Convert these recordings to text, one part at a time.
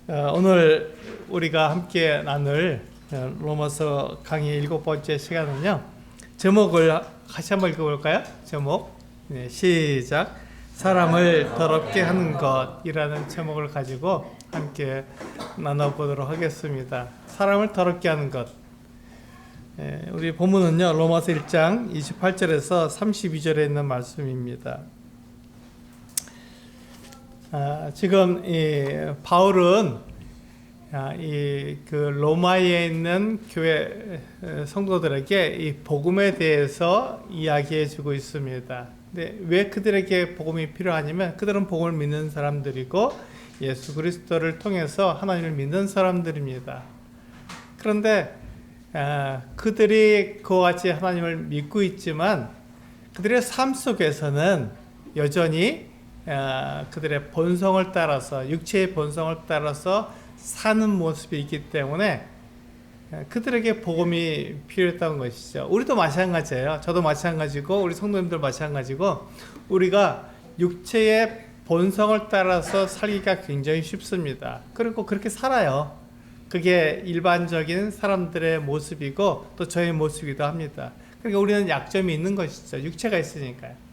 오늘 우리가 함께 나눌 로마서 강의 7번째 시간은요. 제목을 같이 한번 읽어볼까요? 제목 시작. 사람을 더럽게 하는 것이라는 제목을 가지고 함께 나눠보도록 하겠습니다. 사람을 더럽게 하는 것. 우리 본문은요. 로마서 1장 28절에서 32절에 있는 말씀입니다. 지금 바울은 그 로마에 있는 교회 성도들에게 이 복음에 대해서 이야기해주고 있습니다. 근데 왜 그들에게 복음이 필요하냐면 그들은 복음을 믿는 사람들이고 예수 그리스도를 통해서 하나님을 믿는 사람들입니다. 그런데 그들이 그와 같이 하나님을 믿고 있지만 그들의 삶 속에서는 여전히 그들의 본성을 따라서 육체의 본성을 따라서 사는 모습이 있기 때문에 그들에게 복음이 필요했던 것이죠. 우리도 마찬가지예요. 저도 마찬가지고 우리 성도님들 마찬가지고 우리가 육체의 본성을 따라서 살기가 굉장히 쉽습니다. 그리고 그렇게 살아요. 그게 일반적인 사람들의 모습이고 또 저의 모습이기도 합니다. 그러니까 우리는 약점이 있는 것이죠. 육체가 있으니까요.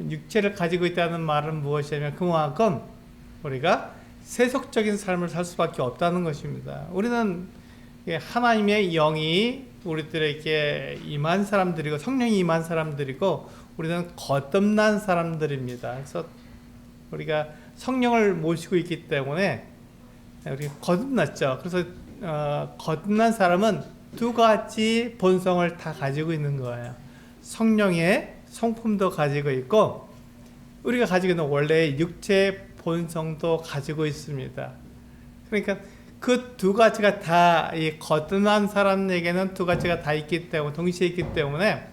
육체를 가지고 있다는 말은 무엇이냐면 그만큼 우리가 세속적인 삶을 살 수밖에 없다는 것입니다. 우리는 하나님의 영이 우리들에게 임한 사람들이고 성령이 임한 사람들이고 우리는 거듭난 사람들입니다. 그래서 우리가 성령을 모시고 있기 때문에 우리 거듭났죠. 그래서 거듭난 사람은 두 가지 본성을 다 가지고 있는 거예요. 성령의 성품도 가지고 있고 우리가 가지고 있는 원래의 육체의 본성도 가지고 있습니다. 그러니까 그 두 가지가 다 이 거듭난 사람에게는 두 가지가 다 있기 때문에 동시에 있기 때문에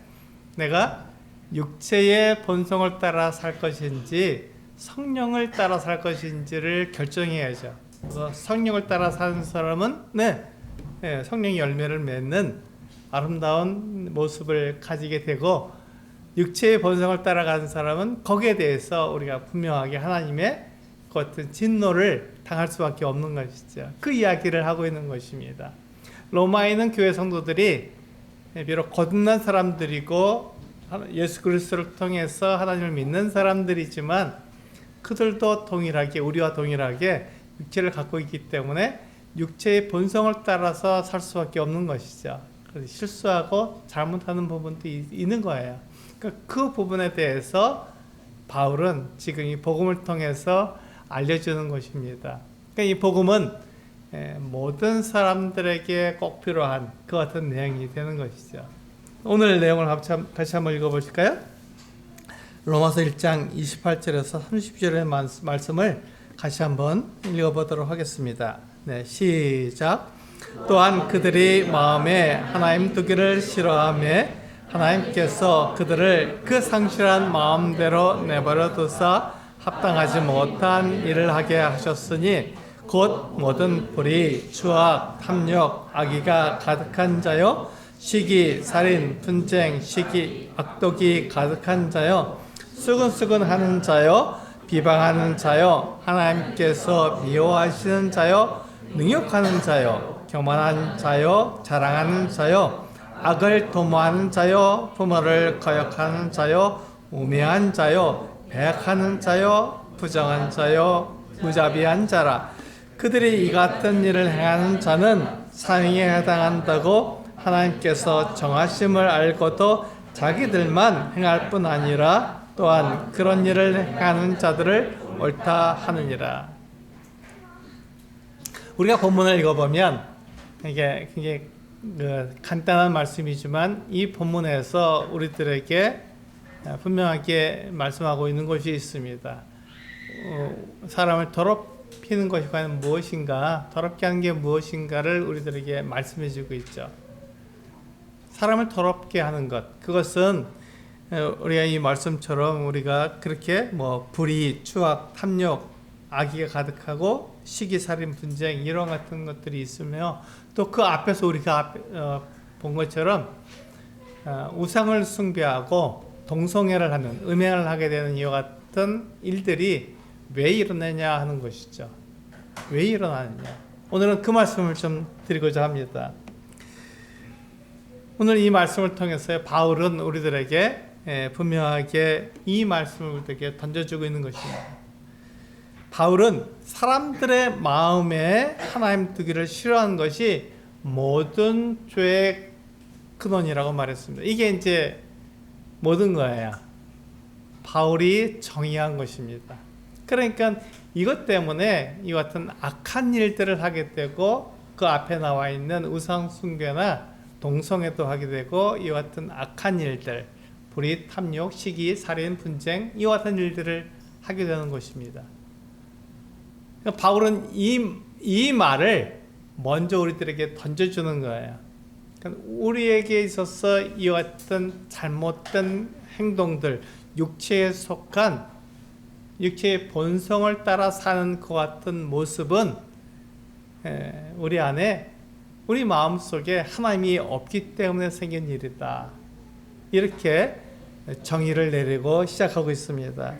내가 육체의 본성을 따라 살 것인지 성령을 따라 살 것인지를 결정해야죠. 그래서 성령을 따라 사는 사람은 성령의 열매를 맺는 아름다운 모습을 가지게 되고 육체의 본성을 따라가는 사람은 거기에 대해서 우리가 분명하게 하나님의 그 어떤 진노를 당할 수밖에 없는 것이죠. 그 이야기를 하고 있는 것입니다. 로마에 있는 교회 성도들이 비록 거듭난 사람들이고 예수 그리스도를 통해서 하나님을 믿는 사람들이지만 그들도 동일하게 우리와 동일하게 육체를 갖고 있기 때문에 육체의 본성을 따라서 살 수밖에 없는 것이죠. 그래서 실수하고 잘못하는 부분도 있는 거예요. 그 부분에 대해서 바울은 지금 이 복음을 통해서 알려주는 것입니다. 그러니까 이 복음은 모든 사람들에게 꼭 필요한 그 같은 내용이 되는 것이죠. 오늘 내용을 같이 한번 읽어보실까요? 로마서 1장 28절에서 30절의 말씀을 같이 한번 읽어보도록 하겠습니다. 시작. 또한 그들이 마음에 하나님 두기를 싫어하며 하나님께서 그들을 그 상실한 마음대로 내버려 두사 합당하지 못한 일을 하게 하셨으니 곧 모든 불의, 추악, 탐욕, 악의가 가득한 자요 시기, 살인, 분쟁, 시기, 악독이 가득한 자요 수근수근하는 자요 비방하는 자요 하나님께서 미워하시는 자요 능욕하는 자요 교만한 자요 자랑하는 자요 악을 도모하는 자요 부모를 거역하는 자요 우매한 자요 배역하는 자요 부정한 자요 무자비한 자라. 그들이 이 같은 일을 행하는 자는 사형에 해당한다고 하나님께서 정하심을 알고도 자기들만 행할 뿐 아니라 또한 그런 일을 행하는 자들을 옳다 하느니라. 우리가 본문을 읽어보면 이게 굉장히 간단한 말씀이지만 이 본문에서 우리들에게 분명하게 말씀하고 있는 것이 있습니다. 사람을 더럽히는 것이 과연 무엇인가, 더럽게 하는 게 무엇인가를 우리들에게 말씀해 주고 있죠. 사람을 더럽게 하는 것, 그것은 우리가 이 말씀처럼 우리가 그렇게 불의, 추악, 탐욕, 악의가 가득하고 시기, 살인, 분쟁 이런 같은 것들이 있으며 또 그 앞에서 우리가 본 것처럼 우상을 숭배하고 동성애를 하는 음행을 하게 되는 이와 같은 일들이 왜 일어나냐 하는 것이죠. 왜 일어나느냐? 오늘은 그 말씀을 좀 드리고자 합니다. 오늘 이 말씀을 통해서 바울은 우리들에게 분명하게 이 말씀을 우리에게 던져주고 있는 것입니다. 바울은 사람들의 마음에 하나님 두기를 싫어하는 것이 모든 죄의 근원이라고 말했습니다. 이게 이제 모든 거예요. 바울이 정의한 것입니다. 그러니까 이것 때문에 이 같은 악한 일들을 하게 되고 그 앞에 나와 있는 우상 숭배나 동성애도 하게 되고 이와 같은 악한 일들, 불의, 탐욕, 시기, 살인, 분쟁 이와 같은 일들을 하게 되는 것입니다. 그러니까 바울은 이 말을 먼저 우리들에게 던져주는 거예요. 그러니까 우리에게 있어서 이와 같은 잘못된 행동들, 육체에 속한 육체의 본성을 따라 사는 것 같은 모습은 우리 안에 우리 마음속에 하나님이 없기 때문에 생긴 일이다. 이렇게 정의를 내리고 시작하고 있습니다.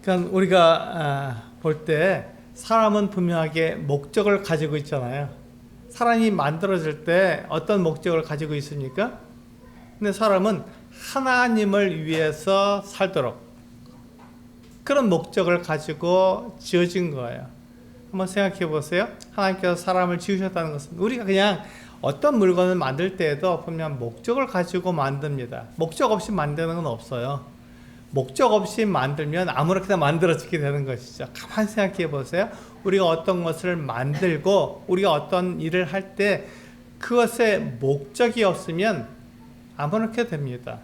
그러니까 우리가 볼 때 사람은 분명하게 목적을 가지고 있잖아요. 사람이 만들어질 때 어떤 목적을 가지고 있습니까? 근데 사람은 하나님을 위해서 살도록 그런 목적을 가지고 지어진 거예요. 한번 생각해 보세요. 하나님께서 사람을 지으셨다는 것은 우리가 그냥 어떤 물건을 만들 때에도 분명 목적을 가지고 만듭니다. 목적 없이 만드는 건 없어요. 목적 없이 만들면 아무렇게나 만들어지게 되는 것이죠. 가만히 생각해 보세요. 우리가 어떤 것을 만들고 우리가 어떤 일을 할 때 그것에 목적이 없으면 아무렇게 됩니다.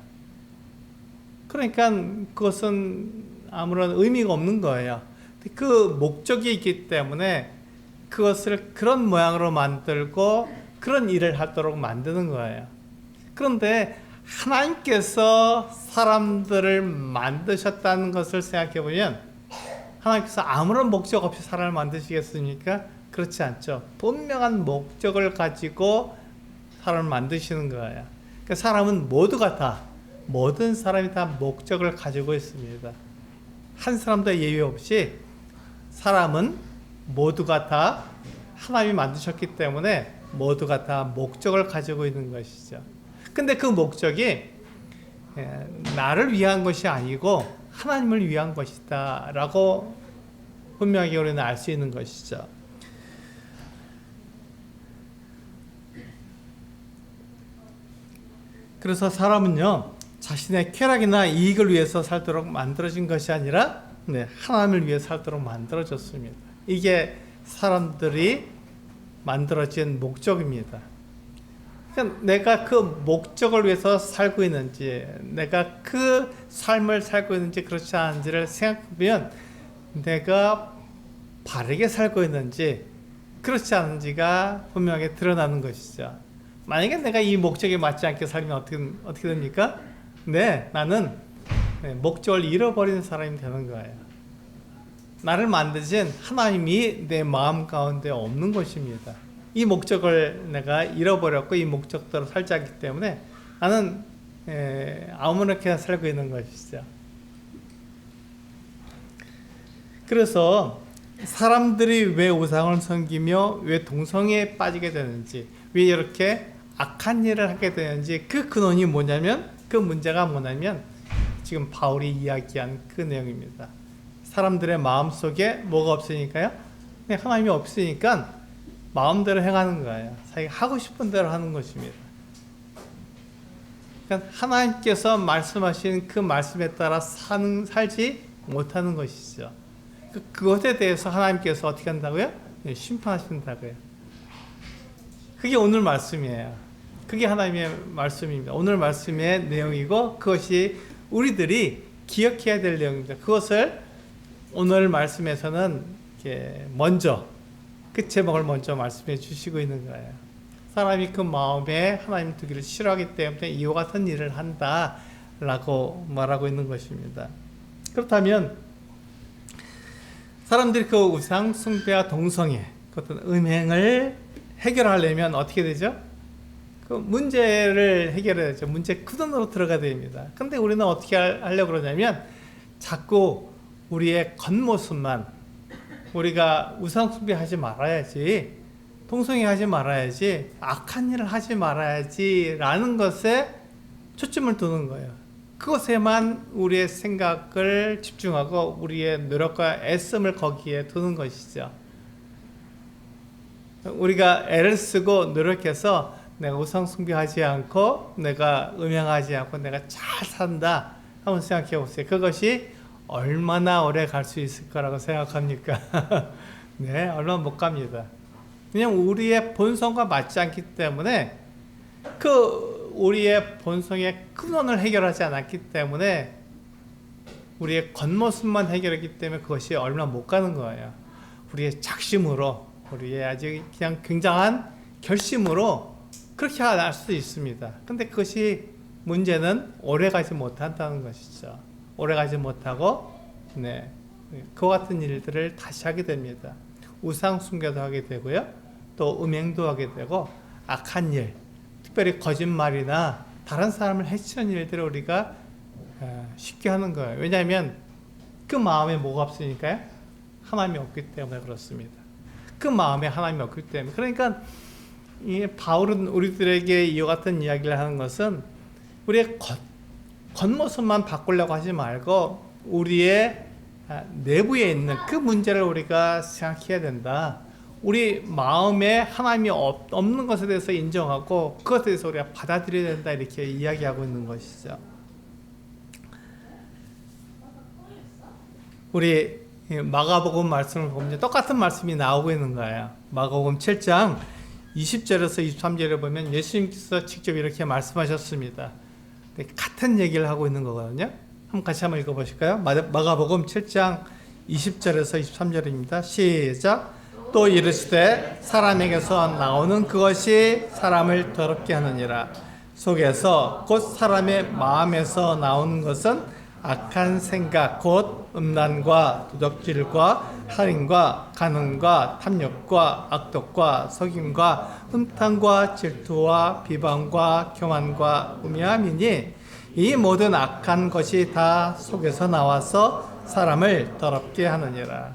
그러니까 그것은 아무런 의미가 없는 거예요. 그 목적이 있기 때문에 그것을 그런 모양으로 만들고 그런 일을 하도록 만드는 거예요. 그런데 하나님께서 사람들을 만드셨다는 것을 생각해 보면 하나님께서 아무런 목적 없이 사람을 만드시겠습니까? 그렇지 않죠. 분명한 목적을 가지고 사람을 만드시는 거예요. 그러니까 사람은 모두가 다 모든 사람이 다 목적을 가지고 있습니다. 한 사람도 예외 없이 사람은 모두가 다 하나님이 만드셨기 때문에 모두가 다 목적을 가지고 있는 것이죠. 근데 그 목적이 나를 위한 것이 아니고 하나님을 위한 것이다 라고 분명히 우리는 알 수 있는 것이죠. 그래서 사람은요 자신의 쾌락이나 이익을 위해서 살도록 만들어진 것이 아니라 하나님을 위해 살도록 만들어졌습니다. 이게 사람들이 만들어진 목적입니다. 그러니까 내가 그 목적을 위해서 살고 있는지 내가 그 삶을 살고 있는지 그렇지 않은지를 생각해보면 내가 바르게 살고 있는지 그렇지 않은지가 분명하게 드러나는 것이죠. 만약에 내가 이 목적에 맞지 않게 살면 어떻게 됩니까? 나는 목적을 잃어버리는 사람이 되는 거예요. 나를 만드신 하나님이 내 마음 가운데 없는 것입니다. 이 목적을 내가 잃어버렸고 이 목적대로 살지 않기 때문에 나는 아무렇게나 살고 있는 것이죠. 그래서 사람들이 왜 우상을 섬기며 왜 동성애에 빠지게 되는지 왜 이렇게 악한 일을 하게 되는지 그 근원이 뭐냐면 그 문제가 뭐냐면 지금 바울이 이야기한 그 내용입니다. 사람들의 마음속에 뭐가 없으니까요? 하나님이 없으니까 마음대로 행하는 거예요. 자기가 하고 싶은 대로 하는 것입니다. 그러니까 하나님께서 말씀하신 그 말씀에 따라 살지 못하는 것이죠. 그것에 대해서 하나님께서 어떻게 한다고요? 심판하신다고요. 그게 오늘 말씀이에요. 그게 하나님의 말씀입니다. 오늘 말씀의 내용이고 그것이 우리들이 기억해야 될 내용입니다. 그것을 오늘 말씀에서는 먼저 그 제목을 먼저 말씀해 주시고 있는 거예요. 사람이 그 마음에 하나님 두기를 싫어하기 때문에 이와 같은 일을 한다라고 말하고 있는 것입니다. 그렇다면 사람들이 그 우상 숭배와 동성애 어떤 음행을 해결하려면 어떻게 되죠? 그 문제를 해결해야 되죠. 문제 근원으로 들어가야 됩니다. 근데 우리는 어떻게 하려고 그러냐면 자꾸 우리의 겉모습만 우리가 우상숭배하지 말아야지, 동성애하지 말아야지, 악한 일을 하지 말아야지 라는 것에 초점을 두는 거예요. 그것에만 우리의 생각을 집중하고 우리의 노력과 애씀을 거기에 두는 것이죠. 우리가 애를 쓰고 노력해서 내가 우상숭배하지 않고 내가 음행하지 않고 내가 잘 산다 한번 생각해 보세요. 그것이 얼마나 오래 갈 수 있을 거라고 생각합니까? 네, 얼마 못 갑니다. 그냥 우리의 본성과 맞지 않기 때문에, 그 우리의 본성의 근원을 해결하지 않았기 때문에, 우리의 겉모습만 해결했기 때문에 그것이 얼마 못 가는 거예요. 우리의 작심으로, 우리의 아주 그냥 굉장한 결심으로 그렇게 할 수도 있습니다. 근데 그것이 문제는 오래 가지 못한다는 것이죠. 오래 가지 못하고, 네, 그와 같은 일들을 다시 하게 됩니다. 우상 숭배도 하게 되고요, 또 음행도 하게 되고, 악한 일, 특별히 거짓말이나 다른 사람을 해치는 일들을 우리가 쉽게 하는 거예요. 왜냐하면 그 마음에 뭐가 없으니까요? 하나님이 없기 때문에 그렇습니다. 그 마음에 하나님이 없기 때문에. 그러니까 이 바울은 우리들에게 이와 같은 이야기를 하는 것은, 우리의 겉모습만 바꾸려고 하지 말고 우리의 내부에 있는 그 문제를 우리가 생각해야 된다. 우리 마음에 하나님이 없는 것에 대해서 인정하고 그것에 대해서 우리가 받아들여야 된다, 이렇게 이야기하고 있는 것이죠. 우리 마가복음 말씀을 보면 똑같은 말씀이 나오고 있는 거예요. 마가복음 7장 20절에서 23절에 보면 예수님께서 직접 이렇게 말씀하셨습니다. 같은 얘기를 하고 있는 거거든요. 같이 한번 읽어보실까요? 마가복음 7장 20절에서 23절입니다. 시작. 또 이르시되 사람에게서 나오는 그것이 사람을 더럽게 하느니라. 속에서 곧 사람의 마음에서 나오는 것은 악한 생각, 곧 음란과 도적질과 살인과 간음과 탐욕과 악독과 속임과 흠탕과 질투와 비방과 교만과 우매함이니 이 모든 악한 것이 다 속에서 나와서 사람을 더럽게 하느니라.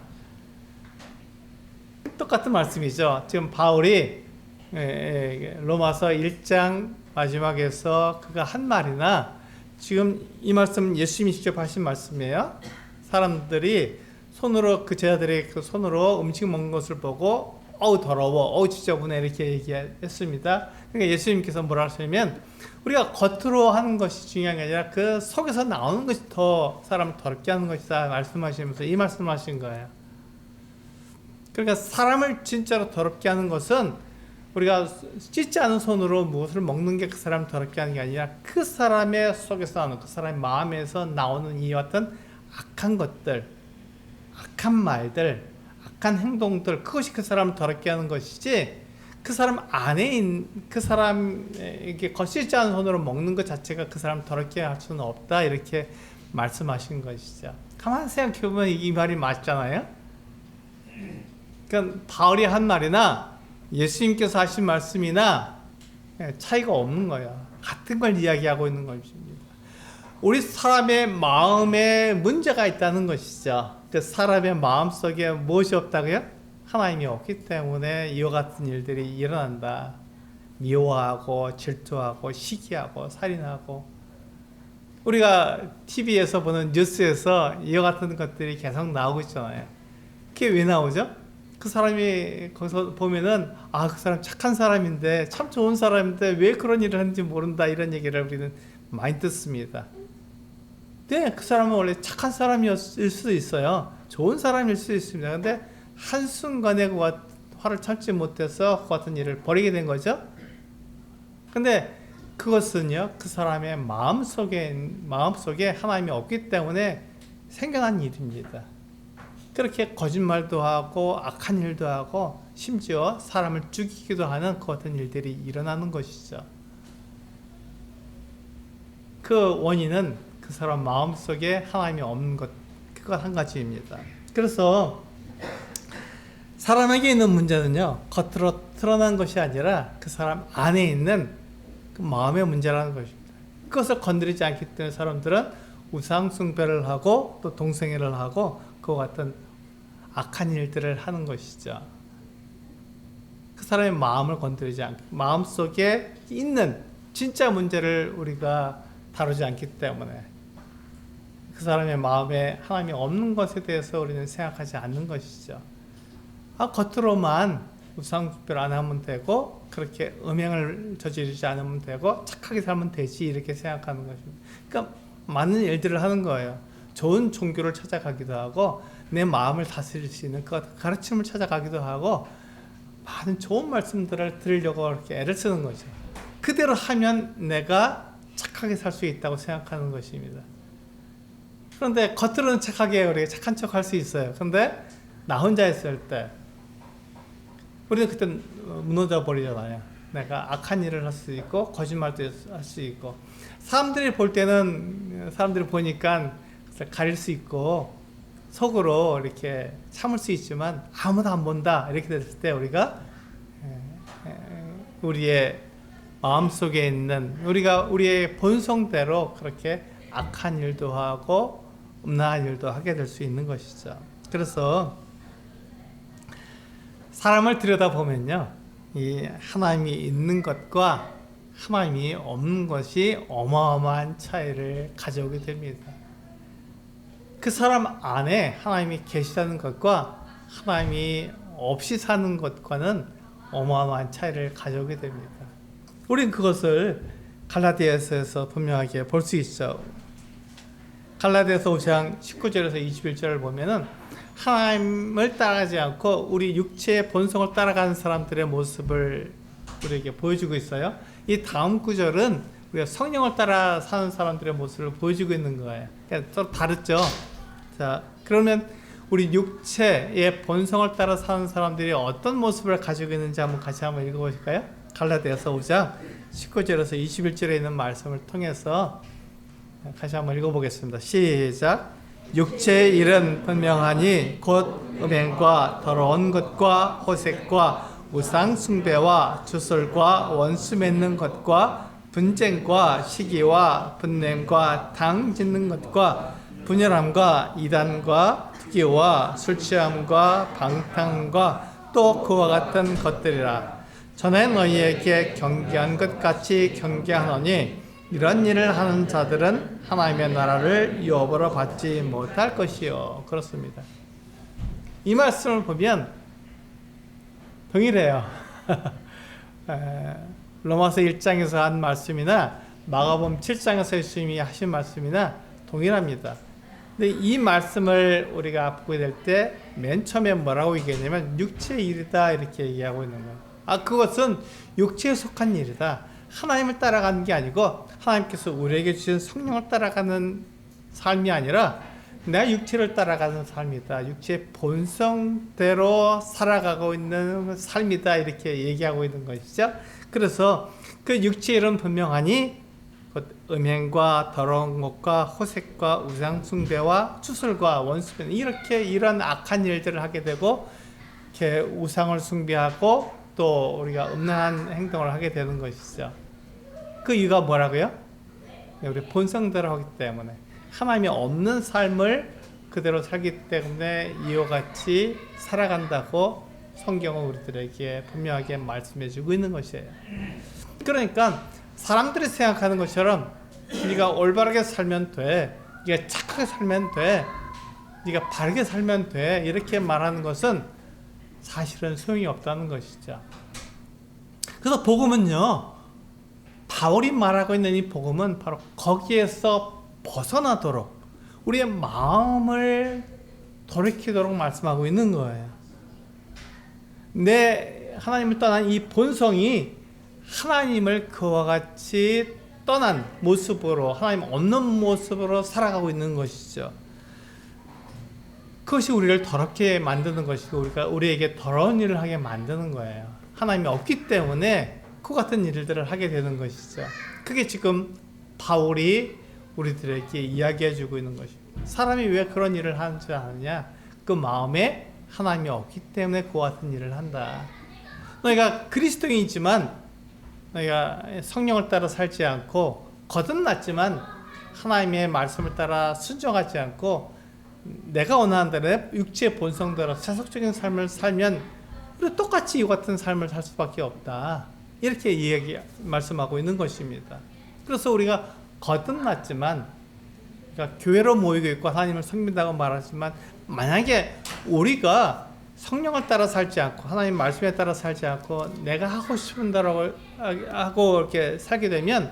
똑같은 말씀이죠. 지금 바울이 로마서 1장 마지막에서 그가 한 말이나, 지금 이 말씀은 예수님이 직접 하신 말씀이에요. 사람들이 손으로, 그 제자들이 그 손으로 음식 먹는 것을 보고 어우 더러워, 어우 지저분해, 이렇게 얘기했습니다. 그러니까 예수님께서 뭐라 하시냐면, 우리가 겉으로 하는 것이 중요한 게 아니라 그 속에서 나오는 것이 더 사람을 더럽게 하는 것이다 말씀하시면서 이 말씀을 하신 거예요. 그러니까 사람을 진짜로 더럽게 하는 것은 우리가 씻지 않은 손으로 무엇을 먹는 게 그 사람을 더럽게 하는 게 아니라 그 사람의 속에서 나오는, 그 사람의 마음에서 나오는 이와 같은 악한 것들, 악한 말들, 악한 행동들, 그것이 그 사람을 더럽게 하는 것이지, 그 사람 안에 있는, 그 사람에게 씻지 않은 손으로 먹는 것 자체가 그 사람을 더럽게 할 수는 없다, 이렇게 말씀하신 것이죠. 가만히 생각해보면 이 말이 맞잖아요. 그러니까 바울이 한 말이나 예수님께서 하신 말씀이나 차이가 없는 거예요. 같은 걸 이야기하고 있는 것입니다. 우리 사람의 마음에 문제가 있다는 것이죠. 그 사람의 마음속에 무엇이 없다고요? 하나님이 없기 때문에 이와 같은 일들이 일어난다. 미워하고 질투하고 시기하고 살인하고. 우리가 TV에서 보는 뉴스에서 이와 같은 것들이 계속 나오고 있잖아요. 그게 왜 나오죠? 그 사람이 거기서 보면은, 아, 그 사람 착한 사람인데, 참 좋은 사람인데 왜 그런 일을 하는지 모른다, 이런 얘기를 우리는 많이 듣습니다. 네, 그 사람은 원래 착한 사람일 수도 있어요. 좋은 사람일 수도 있습니다. 근데 한순간에 화를 참지 못해서 그 같은 일을 벌이게 된 거죠. 근데 그것은요, 그 사람의 마음속에 하나님이 없기 때문에 생겨난 일입니다. 그렇게 거짓말도 하고 악한 일도 하고 심지어 사람을 죽이기도 하는 그 같은 일들이 일어나는 것이죠. 그 원인은 그 사람 마음속에 하나님이 없는 것, 그것 한 가지입니다. 그래서 사람에게 있는 문제는요, 겉으로 드러난 것이 아니라 그 사람 안에 있는 그 마음의 문제라는 것입니다. 그것을 건드리지 않기 때문에 사람들은 우상 숭배를 하고 또 동성애를 하고 그와 같은 악한 일들을 하는 것이죠. 그 사람의 마음을 건드리지 않고 마음속에 있는 진짜 문제를 우리가 다루지 않기 때문에 그 사람의 마음에 하나님이 없는 것에 대해서 우리는 생각하지 않는 것이죠. 겉으로만 우상숭배를 안 하면 되고 그렇게 음행을 저지르지 않으면 되고 착하게 살면 되지 이렇게 생각하는 것입니다. 그러니까 많은 일들을 하는 거예요. 좋은 종교를 찾아가기도 하고 내 마음을 다스릴 수 있는 그 가르침을 찾아가기도 하고 많은 좋은 말씀들을 들으려고 이렇게 애를 쓰는 거죠. 그대로 하면 내가 착하게 살 수 있다고 생각하는 것입니다. 그런데 겉으로는 착하게 우리가 착한 척 할 수 있어요. 그런데 나 혼자 있을 때 우리는 그때 무너져 버리잖아요. 내가 악한 일을 할 수 있고 거짓말도 할 수 있고 사람들이 볼 때는 사람들이 보니까 가릴 수 있고 속으로 이렇게 참을 수 있지만 아무도 안 본다 이렇게 됐을 때 우리가 우리의 마음속에 있는 우리의 본성대로 그렇게 악한 일도 하고 음란한 일도 하게 될 수 있는 것이죠. 그래서 사람을 들여다보면요, 이 하나님이 있는 것과 하나님이 없는 것이 어마어마한 차이를 가져오게 됩니다. 그 사람 안에 하나님이 계시다는 것과 하나님이 없이 사는 것과는 어마어마한 차이를 가져오게 됩니다. 우리는 그것을 갈라디아서에서 분명하게 볼 수 있죠. 갈라디아서 5장 19절에서 21절을 보면은 하나님을 따라가지 않고 우리 육체의 본성을 따라가는 사람들의 모습을 우리에게 보여주고 있어요. 이 다음 구절은 우리가 성령을 따라 사는 사람들의 모습을 보여주고 있는 거예요. 그러니까 서로 다르죠. 자, 그러면 우리 육체의 본성을 따라 사는 사람들이 어떤 모습을 가지고 있는지 같이 한번 읽어보실까요? 갈라디아서 5장 19절에서 21절에 있는 말씀을 통해서 같이 한번 읽어보겠습니다. 시작. 육체의 일은 분명하니 곧 음행과 더러운 것과 호색과 우상 숭배와 주술과 원수 맺는 것과 분쟁과 시기와 분냄과 당 짓는 것과 분열함과 이단과 투기와 술취함과 방탕과 또 그와 같은 것들이라. 전에 너희에게 경계한 것 같이 경계하노니 이런 일을 하는 자들은 하나님의 나라를 유업으로 받지 못할 것이요. 그렇습니다. 이 말씀을 보면 동일해요. 로마서 1장에서 한 말씀이나 마가복음 7장에서 예수님이 하신 말씀이나 동일합니다. 근데 이 말씀을 우리가 보게 될 때 맨 처음에 뭐라고 얘기했냐면 육체의 일이다 이렇게 얘기하고 있는 거예요. 그것은 육체에 속한 일이다. 하나님을 따라가는 게 아니고 하나님께서 우리에게 주신 성령을 따라가는 삶이 아니라 내가 육체를 따라가는 삶이다. 육체의 본성대로 살아가고 있는 삶이다. 이렇게 얘기하고 있는 것이죠. 그래서 그 육체의 일은 분명하니 음행과 더러운 것과 호색과 우상숭배와 추술과 원수변 이렇게 이런 악한 일들을 하게 되고 이렇게 우상을 숭배하고 또 우리가 음란한 행동을 하게 되는 것이죠. 그 이유가 뭐라고요? 우리 본성대로 하기 때문에 하나님이 없는 삶을 그대로 살기 때문에 이와 같이 살아간다고 성경은 우리들에게 분명하게 말씀해주고 있는 것이에요. 그러니까 사람들이 생각하는 것처럼 네가 올바르게 살면 돼, 네가 착하게 살면 돼, 네가 바르게 살면 돼 이렇게 말하는 것은 사실은 소용이 없다는 것이죠. 그래서 복음은요, 바울이 말하고 있는 이 복음은 바로 거기에서 벗어나도록 우리의 마음을 돌이키도록 말씀하고 있는 거예요. 내 하나님을 떠난 이 본성이 하나님을 그와 같이 떠난 모습으로 하나님 없는 모습으로 살아가고 있는 것이죠. 그것이 우리를 더럽게 만드는 것이고 우리에게 더러운 일을 하게 만드는 거예요. 하나님이 없기 때문에 그 같은 일들을 하게 되는 것이죠. 그게 지금 바울이 우리들에게 이야기해 주고 있는 것입니다. 사람이 왜 그런 일을 하지 않느냐? 그 마음에 하나님이 없기 때문에 그 같은 일을 한다. 너희가 그리스도인이지만 너희가 성령을 따라 살지 않고 거듭났지만 하나님의 말씀을 따라 순종하지 않고 내가 원하는 대로 육체의 본성대로 세속적인 삶을 살면 우리 똑같이 이 같은 삶을 살 수밖에 없다. 이렇게 말씀하고 있는 것입니다. 그래서 우리가 거듭났지만, 그러니까 교회로 모이고 있고 하나님을 섬긴다고 말하지만, 만약에 우리가 성령을 따라 살지 않고 하나님 말씀에 따라 살지 않고 내가 하고 싶은 대로 하고 이렇게 살게 되면,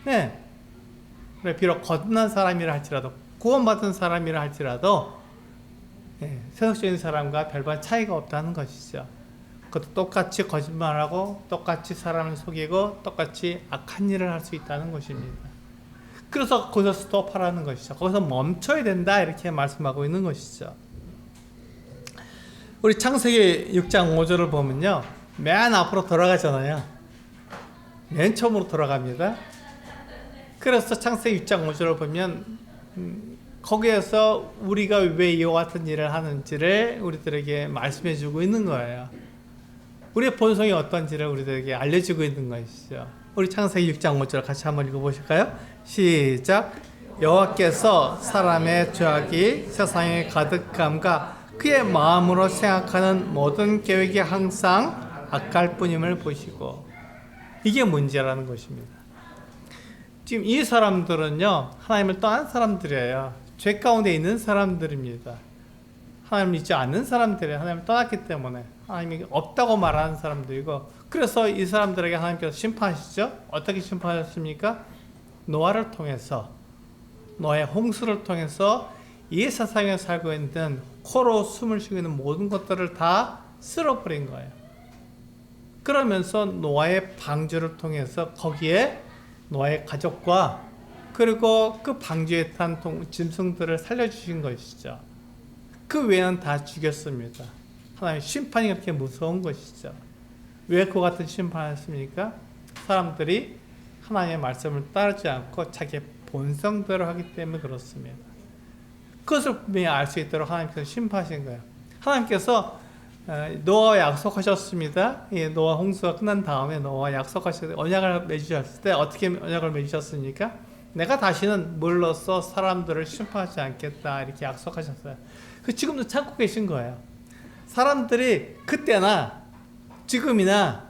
네, 비록 거듭난 사람이라 할지라도, 구원받은 사람이라 할지라도, 네, 세속적인 사람과 별반 차이가 없다는 것이죠. 그것도 똑같이 거짓말하고 똑같이 사람을 속이고 똑같이 악한 일을 할 수 있다는 것입니다. 그래서 거기서 스톱하라는 것이죠. 거기서 멈춰야 된다, 이렇게 말씀하고 있는 것이죠. 우리 창세기 6장 5절을 보면요, 맨 앞으로 돌아가잖아요. 맨 처음으로 돌아갑니다. 그래서 창세기 6장 5절을 보면 거기에서 우리가 왜 이와 같은 일을 하는지를 우리들에게 말씀해 주고 있는 거예요. 우리의 본성이 어떤지를 우리들에게 알려주고 있는 것이죠. 우리 창세기 6장 5절 같이 한번 읽어보실까요? 시작. 여호와께서 사람의 죄악이 세상에 가득함과 그의 마음으로 생각하는 모든 계획이 항상 악할 뿐임을 보시고. 이게 문제라는 것입니다. 지금 이 사람들은요, 하나님을 떠난 사람들이에요. 죄 가운데 있는 사람들입니다. 하나님을 믿지 않는 사람들이에요. 하나님을 떠났기 때문에 하나님이 없다고 말하는 사람들이고, 그래서 이 사람들에게 하나님께서 심판하시죠. 어떻게 심판하셨습니까? 노아를 통해서, 노아의 홍수를 통해서 이 세상에 살고 있는 코로 숨을 쉬고 있는 모든 것들을 다 쓸어버린 거예요. 그러면서 노아의 방주를 통해서 거기에 노아의 가족과 그리고 그 방주에 탄 짐승들을 살려주신 것이죠. 그 외에는 다 죽였습니다. 하나님의 심판이 그렇게 무서운 것이죠. 왜 그 같은 심판을 했습니까? 사람들이 하나님의 말씀을 따르지 않고 자기의 본성대로 하기 때문에 그렇습니다. 그것을 분명히 알 수 있도록 하나님께서 심판하신 거예요. 하나님께서 노아와 약속하셨습니다. 노아 홍수가 끝난 다음에 노아와 약속하셨을 때, 언약을 맺으셨을 때 어떻게 언약을 맺으셨습니까? 내가 다시는 물로써 사람들을 심판하지 않겠다, 이렇게 약속하셨어요. 그 지금도 참고 계신 거예요. 사람들이 그때나 지금이나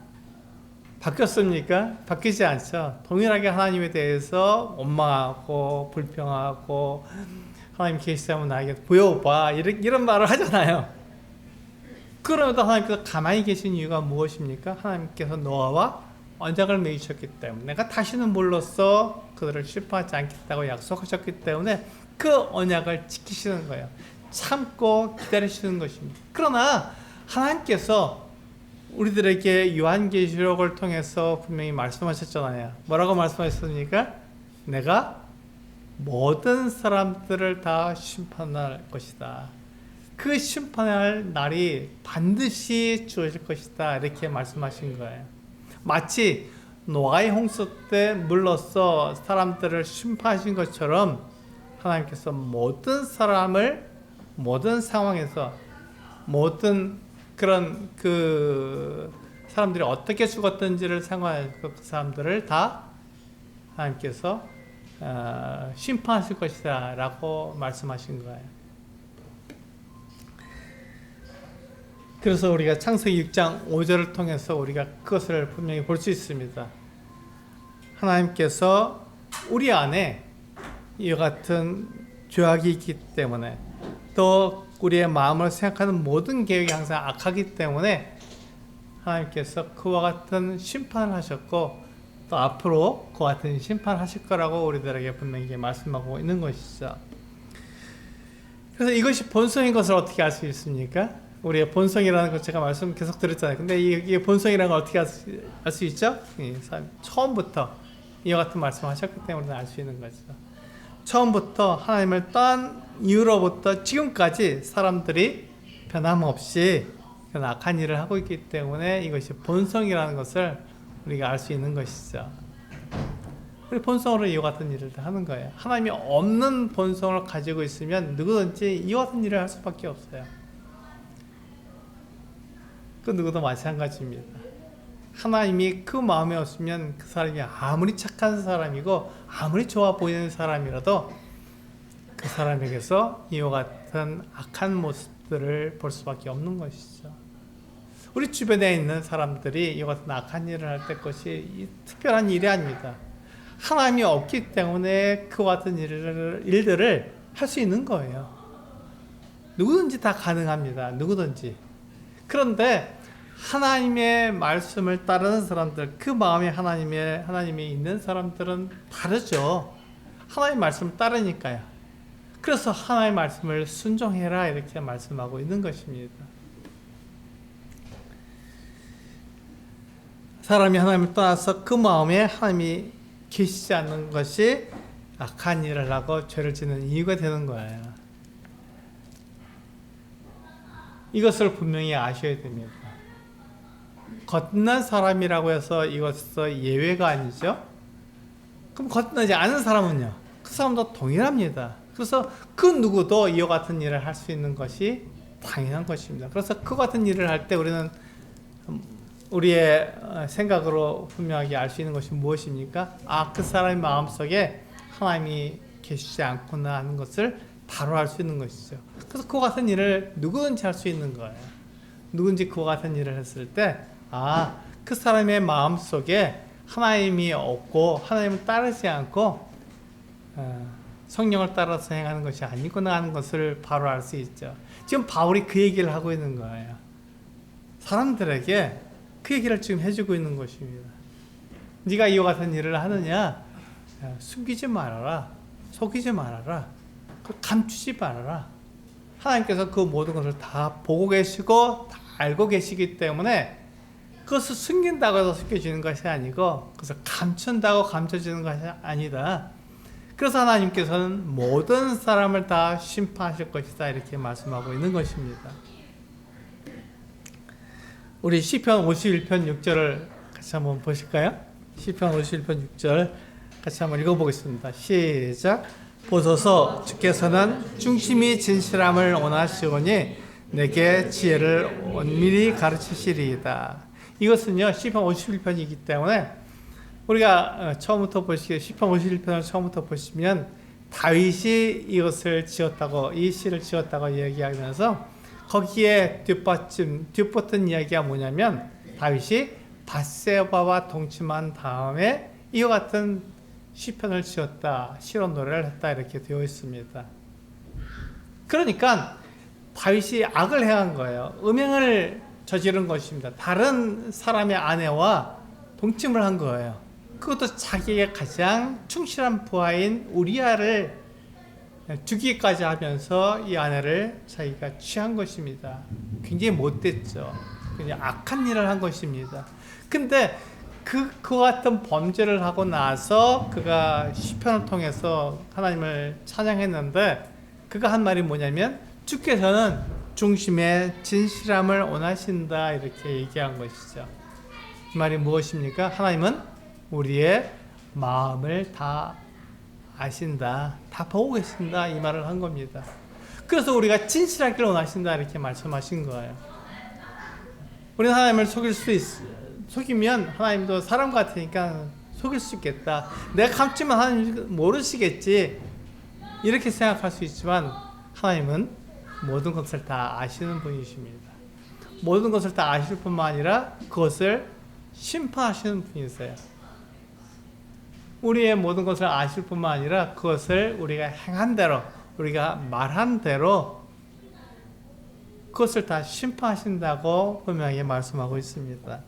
바뀌었습니까? 바뀌지 않죠. 동일하게 하나님에 대해서 원망하고 불평하고, 하나님 계시다면 나에게 보여봐, 이런 말을 하잖아요. 그럼에도 하나님께서 가만히 계신 이유가 무엇입니까? 하나님께서 노아와 언약을 맺으셨기 때문에, 내가 다시는 물로써 그들을 심판하지 않겠다고 약속하셨기 때문에 그 언약을 지키시는 거예요. 참고 기다리시는 것입니다. 그러나 하나님께서 우리들에게 요한계시록을 통해서 분명히 말씀하셨잖아요. 뭐라고 말씀하셨습니까? 내가 모든 사람들을 다 심판할 것이다. 그 심판할 날이 반드시 주어질 것이다, 이렇게 말씀하신 거예요. 마치 노아의 홍수 때 물로써 사람들을 심판하신 것처럼 하나님께서 모든 사람을 모든 상황에서, 모든 그런 그 사람들이 어떻게 죽었던지를 상관해서 그 사람들을 다 하나님께서 심판하실 것이다 라고 말씀하신 거예요. 그래서 우리가 창세기 6장 5절을 통해서 우리가 그것을 분명히 볼 수 있습니다. 하나님께서 우리 안에 이와 같은 죄악이 있기 때문에, 또 우리의 마음을 생각하는 모든 계획이 항상 악하기 때문에 하나님께서 그와 같은 심판을 하셨고, 또 앞으로 그와 같은 심판을 하실 거라고 우리들에게 분명히 말씀하고 있는 것이죠. 그래서 이것이 본성인 것을 어떻게 알 수 있습니까? 우리의 본성이라는 것 제가 말씀 계속 드렸잖아요. 근데 이게 본성이라는 걸 어떻게 알 수 있죠? 처음부터 이와 같은 말씀을 하셨기 때문에 알 수 있는 거죠. 처음부터 하나님을 떠난 이후로부터 지금까지 사람들이 변함없이 악한 일을 하고 있기 때문에 이것이 본성이라는 것을 우리가 알 수 있는 것이죠. 우리 본성으로 이와 같은 일을 하는 거예요. 하나님이 없는 본성을 가지고 있으면 누구든지 이와 같은 일을 할 수밖에 없어요. 그 누구도 마찬가지입니다. 하나님이 그 마음에 없으면 그 사람이 아무리 착한 사람이고 아무리 좋아 보이는 사람이라도 그 사람에게서 이와 같은 악한 모습들을 볼 수밖에 없는 것이죠. 우리 주변에 있는 사람들이 이와 같은 악한 일을 할 때 것이 특별한 일이 아닙니다. 하나님이 없기 때문에 그와 같은 일들을 할 수 있는 거예요. 누구든지 다 가능합니다. 누구든지. 그런데 하나님의 말씀을 따르는 사람들, 그 마음에 하나님이 있는 사람들은 다르죠. 하나님의 말씀을 따르니까요. 그래서 하나님의 말씀을 순종해라 이렇게 말씀하고 있는 것입니다. 사람이 하나님을 떠나서 그 마음에 하나님이 계시지 않는 것이 악한 일을 하고 죄를 짓는 이유가 되는 거예요. 이것을 분명히 아셔야 됩니다. 거듭난 사람이라고 해서 이것은 예외가 아니죠. 그럼 거듭나지 않은 사람은요? 그 사람도 동일합니다. 그래서 그 누구도 이와 같은 일을 할 수 있는 것이 당연한 것입니다. 그래서 그 같은 일을 할 때 우리는 우리의 생각으로 분명하게 알 수 있는 것이 무엇입니까? 그 사람의 마음속에 하나님이 계시지 않구나 하는 것을 바로 알 수 있는 것이죠. 그래서 그와 같은 일을 누구든지 할 수 있는 거예요. 누군지 그와 같은 일을 했을 때 그 사람의 마음속에 하나님이 없고 하나님을 따르지 않고 성령을 따라서 행하는 것이 아니구나 하는 것을 바로 알 수 있죠. 지금 바울이 그 얘기를 하고 있는 거예요. 사람들에게 그 얘기를 지금 해주고 있는 것입니다. 네가 이와 같은 일을 하느냐? 숨기지 말아라. 속이지 말아라. 감추지 말아라. 하나님께서 그 모든 것을 다 보고 계시고 다 알고 계시기 때문에 그것을 숨긴다고 해서 숨겨지는 것이 아니고 그것을 감춘다고 감춰지는 것이 아니다. 그래서 하나님께서는 모든 사람을 다 심판하실 것이다 이렇게 말씀하고 있는 것입니다. 우리 시편 51편 6절을 같이 한번 보실까요? 시편 51편 6절 같이 한번 읽어보겠습니다. 시작. 보소서 주께서는 중심이 진실함을 원하시오니 내게 지혜를 원밀히 가르치시리이다. 이것은요 시편 51편이기 때문에 우리가 처음부터 시편 51편을 처음부터 보시면 다윗이 이것을 지었다고, 이 시를 지었다고 이야기하면서 거기에 뒷받침 이야기가 뭐냐면 다윗이 밧세바와 동침한 다음에 이와 같은 시편을 지었다, 시론 노래를 했다 이렇게 되어 있습니다. 그러니까 다윗이 악을 행한 거예요. 음행을 저지른 것입니다. 다른 사람의 아내와 동침을 한 거예요. 그것도 자기의 가장 충실한 부하인 우리아를 죽이기까지 하면서 이 아내를 자기가 취한 것입니다. 굉장히 못됐죠. 그냥 악한 일을 한 것입니다. 근데 그 같은 범죄를 하고 나서 그가 시편을 통해서 하나님을 찬양했는데 그가 한 말이 뭐냐면 주께서는 중심의 진실함을 원하신다 이렇게 얘기한 것이죠. 이 말이 무엇입니까? 하나님은 우리의 마음을 다 아신다, 다 보고 계신다 이 말을 한 겁니다. 그래서 우리가 진실하기를 원하신다 이렇게 말씀하신 거예요. 우리는 하나님을 속이면 하나님도 사람 같으니까 속일 수 있겠다. 내가 감추면 하나님 모르시겠지 이렇게 생각할 수 있지만 하나님은 모든 것을 다 아시는 분이십니다. 모든 것을 다 아실 뿐만 아니라 그것을 심판하시는 분이세요. 우리의 모든 것을 아실 뿐만 아니라 그것을 우리가 행한 대로, 우리가 말한 대로 그것을 다 심판하신다고 분명히 말씀하고 있습니다.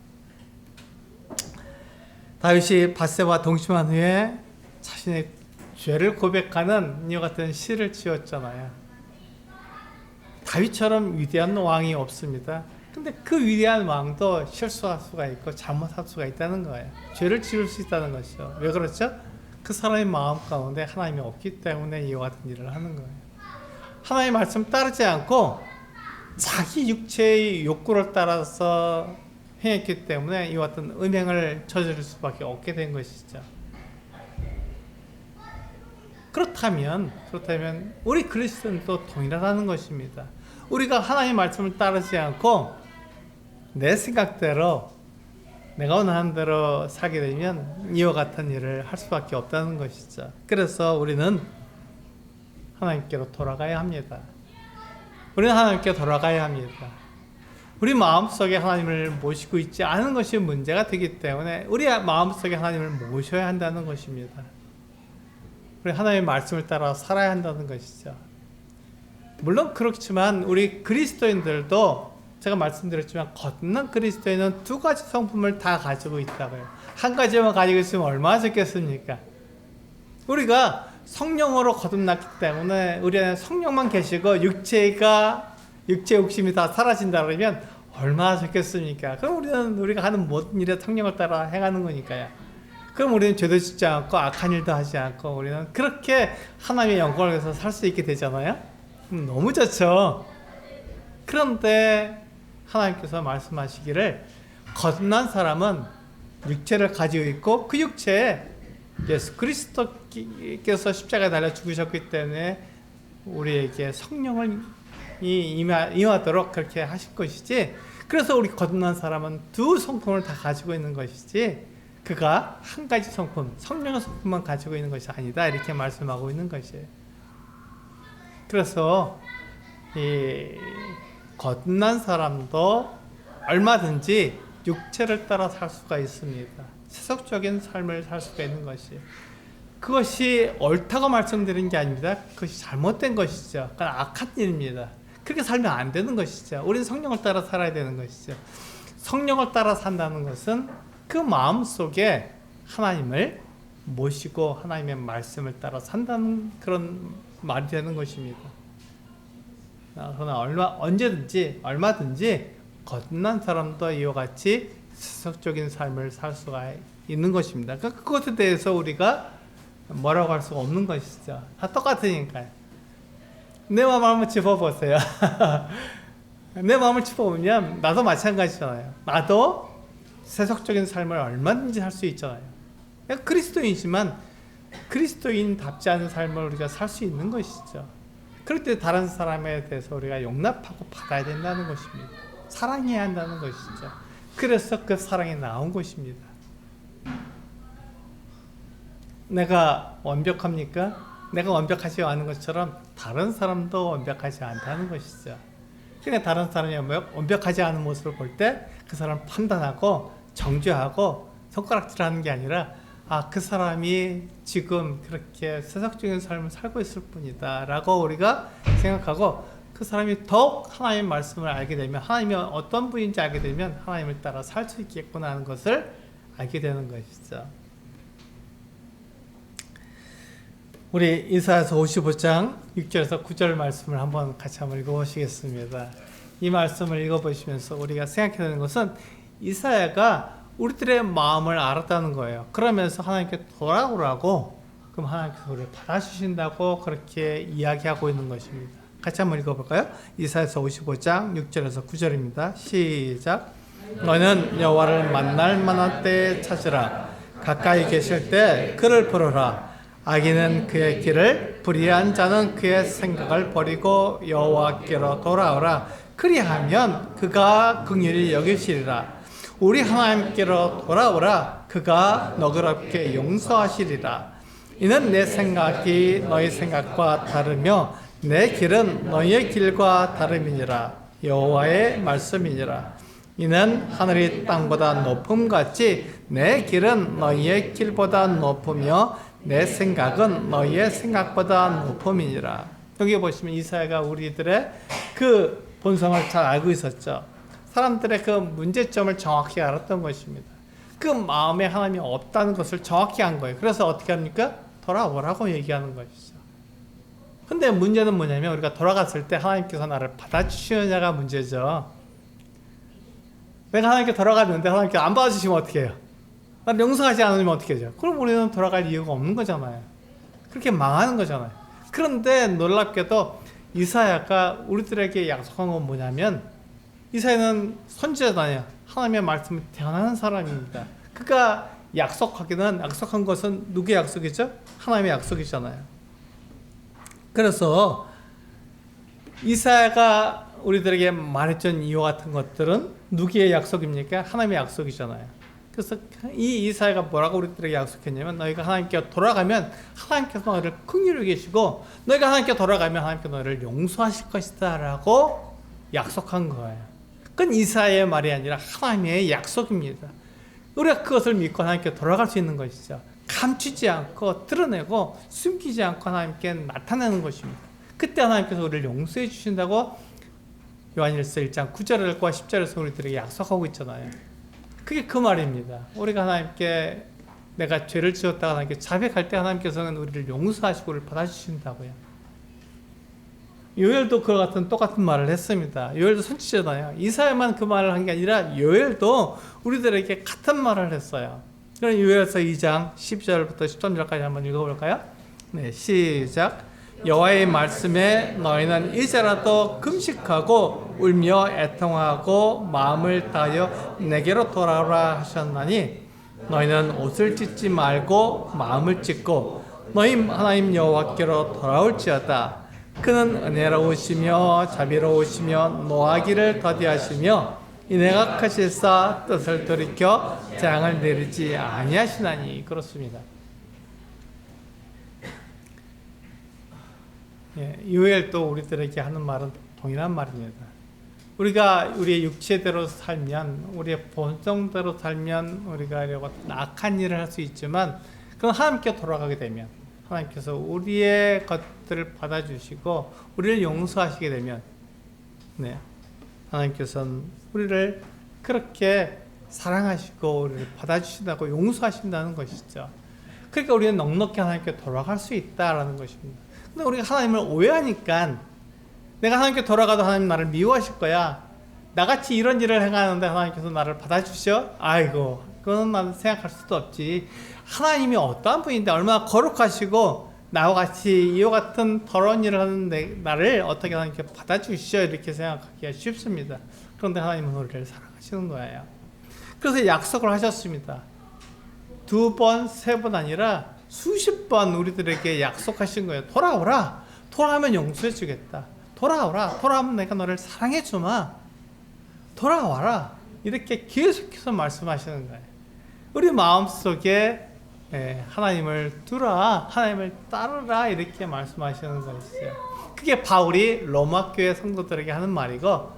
다윗이 밧세바와 동침한 후에 자신의 죄를 고백하는 이와 같은 시를 지었잖아요. 다윗처럼 위대한 왕이 없습니다. 근데 그 위대한 왕도 실수할 수가 있고 잘못할 수가 있다는 거예요. 죄를 지을 수 있다는 것이죠. 왜 그렇죠? 그 사람의 마음 가운데 하나님이 없기 때문에 이와 같은 일을 하는 거예요. 하나님의 말씀 따르지 않고 자기 육체의 욕구를 따라서 행했기 때문에 이와 같은 음행을 저지를 수밖에 없게 된 것이죠. 그렇다면 우리 그리스도인도 동일하다는 것입니다. 우리가 하나님의 말씀을 따르지 않고 내 생각대로 내가 원하는 대로 살게 되면 이와 같은 일을 할 수밖에 없다는 것이죠. 그래서 우리는 하나님께로 돌아가야 합니다. 우리는 하나님께 돌아가야 합니다. 우리 마음속에 하나님을 모시고 있지 않은 것이 문제가 되기 때문에 우리 마음속에 하나님을 모셔야 한다는 것입니다. 우리 하나님의 말씀을 따라 살아야 한다는 것이죠. 물론 그렇지만 우리 그리스도인들도 제가 말씀드렸지만 거듭난 그리스도인은 두 가지 성품을 다 가지고 있다고요. 한 가지만 가지고 있으면 얼마나 좋겠습니까? 우리가 성령으로 거듭났기 때문에 우리 안에 성령만 계시고 육체 욕심이 다 사라진다 그러면 얼마나 좋겠습니까? 그럼 우리가 하는 모든 일에 성령을 따라 행하는 거니까요. 그럼 우리는 죄도 짓지 않고 악한 일도 하지 않고 우리는 그렇게 하나님의 영광을 위해서 살 수 있게 되잖아요. 너무 좋죠. 그런데 하나님께서 말씀하시기를 거듭난 사람은 육체를 가지고 있고 그 육체에 예수 그리스도께서 십자가에 달려 죽으셨기 때문에 우리에게 성령을 임하도록 그렇게 하실 것이지, 그래서 우리 거듭난 사람은 두 성품을 다 가지고 있는 것이지 그가 한 가지 성품, 성령의 성품만 가지고 있는 것이 아니다, 이렇게 말씀하고 있는 것이에요. 그래서 이 거듭난 사람도 얼마든지 육체를 따라 살 수가 있습니다. 세속적인 삶을 살 수가 있는 것이에요. 그것이 옳다고 말씀드린 게 아닙니다. 그것이 잘못된 것이죠. 그건 악한 일입니다. 그렇게 살면 안 되는 것이죠. 우리는 성령을 따라 살아야 되는 것이죠. 성령을 따라 산다는 것은 그 마음 속에 하나님을 모시고 하나님의 말씀을 따라 산다는 그런 말이 되는 것입니다. 그러나 얼마든지 거듭난 사람도 이와 같이 세속적인 삶을 살 수가 있는 것입니다. 그러니까 그것에 대해서 우리가 뭐라고 할 수가 없는 것이죠. 다 똑같으니까요. 내 마음을 한번 짚어보세요. 내 마음을 짚어보면 나도 마찬가지잖아요. 나도 세속적인 삶을 얼마든지 할 수 있잖아요. 그리스도인이지만 그리스도인답지 않은 삶을 우리가 살 수 있는 것이죠. 그럴 때 다른 사람에 대해서 우리가 용납하고 받아야 된다는 것입니다. 사랑해야 한다는 것이죠. 그래서 그 사랑이 나온 것입니다. 내가 완벽합니까? 내가 완벽하지 않은 것처럼 다른 사람도 완벽하지 않다는 것이죠. 그러니까 다른 사람이 완벽하지 않은 모습을 볼 때 그 사람을 판단하고 정죄하고 손가락질하는 게 아니라 그 사람이 지금 그렇게 세속적인 삶을 살고 있을 뿐이다 라고 우리가 생각하고, 그 사람이 더욱 하나님의 말씀을 알게 되면, 하나님이 어떤 분인지 알게 되면 하나님을 따라 살 수 있겠구나 하는 것을 알게 되는 것이죠. 우리 이사야서 55장 6절에서 9절 말씀을 한번 같이 한번 읽어보시겠습니다. 이 말씀을 읽어보시면서 우리가 생각해야 되는 것은 이사야가 우리들의 마음을 알았다는 거예요. 그러면서 하나님께 돌아오라고, 그럼 하나님께서 우리를 받아주신다고 그렇게 이야기하고 있는 것입니다. 같이 한번 읽어볼까요? 이사야서 55장 6절에서 9절입니다. 시작. 너는 여호와를 만날 만한 때에 찾으라. 가까이 계실 때 그를 부르라. 악인은 그의 길을, 불의한 자는 그의 생각을 버리고 여호와께로 돌아오라. 그리하면 그가 긍휼히 여기시리라. 우리 하나님께로 돌아오라. 그가 너그럽게 용서하시리라. 이는 내 생각이 너희 생각과 다르며 내 길은 너희의 길과 다름이니라. 여호와의 말씀이니라. 이는 하늘이 땅보다 높음같이 내 길은 너희의 길보다 높으며 내 생각은 너희의 생각보다 높음이니라. 여기 보시면 이사야가 우리들의 그 본성을 잘 알고 있었죠. 사람들의 그 문제점을 정확히 알았던 것입니다. 그 마음에 하나님이 없다는 것을 정확히 한 거예요. 그래서 어떻게 합니까? 돌아오라고 얘기하는 것이죠. 근데 문제는 뭐냐면 우리가 돌아갔을 때 하나님께서 나를 받아주시느냐가 문제죠. 내가 하나님께 돌아갔는데 하나님께서 안 받아주시면 어떻게 해요? 나를 용서하지 않으면 어떻게 하죠? 그럼 우리는 돌아갈 이유가 없는 거잖아요. 그렇게 망하는 거잖아요. 그런데 놀랍게도 이사야가 우리들에게 약속한 건 뭐냐면, 이사야는 선지자잖아요. 하나님의 말씀을 대언하는 사람입니다. 그가 약속한 것은 누구의 약속이죠? 하나님의 약속이잖아요. 그래서 이사야가 우리들에게 말했던 이와 같은 것들은 누구의 약속입니까? 하나님의 약속이잖아요. 그래서 이 이사야가 뭐라고 우리들에게 약속했냐면 너희가 하나님께 돌아가면 하나님께서 너희를 긍휼히 계시고 너희가 하나님께 돌아가면 하나님께서 너희를 용서하실 것이다 라고 약속한 거예요. 그건 이사야의 말이 아니라 하나님의 약속입니다. 우리가 그것을 믿고 하나님께 돌아갈 수 있는 것이죠. 감추지 않고 드러내고 숨기지 않고 하나님께 나타내는 것입니다. 그때 하나님께서 우리를 용서해 주신다고 요한일서 1장 9절과 10절에서 우리들에게 약속하고 있잖아요. 그게 그 말입니다. 우리가 하나님께 내가 죄를 지었다가 하나님께 자백할 때 하나님께서는 우리를 용서하시고 우리를 받아주신다고요. 요엘도 그와 같은 똑같은 말을 했습니다. 요엘도 선지자잖아요. 이사야만 그 말을 한 게 아니라 요엘도 우리들에게 같은 말을 했어요. 그럼 요엘서 2장 10절부터 13절까지 한번 읽어볼까요? 네, 시작. 여호와의 말씀에 너희는 이제라도 금식하고 울며 애통하고 마음을 다하여 내게로 돌아오라 하셨나니 너희는 옷을 찢지 말고 마음을 찢고 너희 하나님 여호와께로 돌아올지어다. 그는 은혜로우시며 자비로우시며 노하기를 더디하시며 이내가 크실사 뜻을 돌이켜 재앙을 내리지 아니하시나니. 그렇습니다. 요엘도 우리들에게 하는 말은 동일한 말입니다. 우리가 우리의 육체대로 살면, 우리의 본성대로 살면 우리가 악한 일을 할 수 있지만 그건 하나님께 돌아가게 되면 하나님께서 우리의 것들을 받아주시고 우리를 용서하시게 되면 하나님께서는 우리를 그렇게 사랑하시고 우리를 받아주신다고 용서하신다는 것이죠. 그러니까 우리는 넉넉히 하나님께 돌아갈 수 있다라는 것입니다. 근데 우리가 하나님을 오해하니까 내가 하나님께 돌아가도 하나님 나를 미워하실 거야. 나같이 이런 일을 행하는데 하나님께서 나를 받아주셔? 아이고, 그건 나는 생각할 수도 없지. 하나님이 어떠한 분인데 얼마나 거룩하시고 나와 같이 이와 같은 더러운 일을 하는데 나를 어떻게 하나님께 받아주시죠? 이렇게 생각하기가 쉽습니다. 그런데 하나님은 우리를 사랑하시는 거예요. 그래서 약속을 하셨습니다. 2번, 3번 아니라 수십 번 우리들에게 약속하신 거예요. 돌아오라. 돌아오면 용서해 주겠다. 돌아오라. 돌아오면 내가 너를 사랑해 주마. 돌아와라. 이렇게 계속해서 말씀하시는 거예요. 우리 마음속에 하나님을 두라. 하나님을 따르라. 이렇게 말씀하시는 것이죠. 그게 바울이 로마 교회 성도들에게 하는 말이고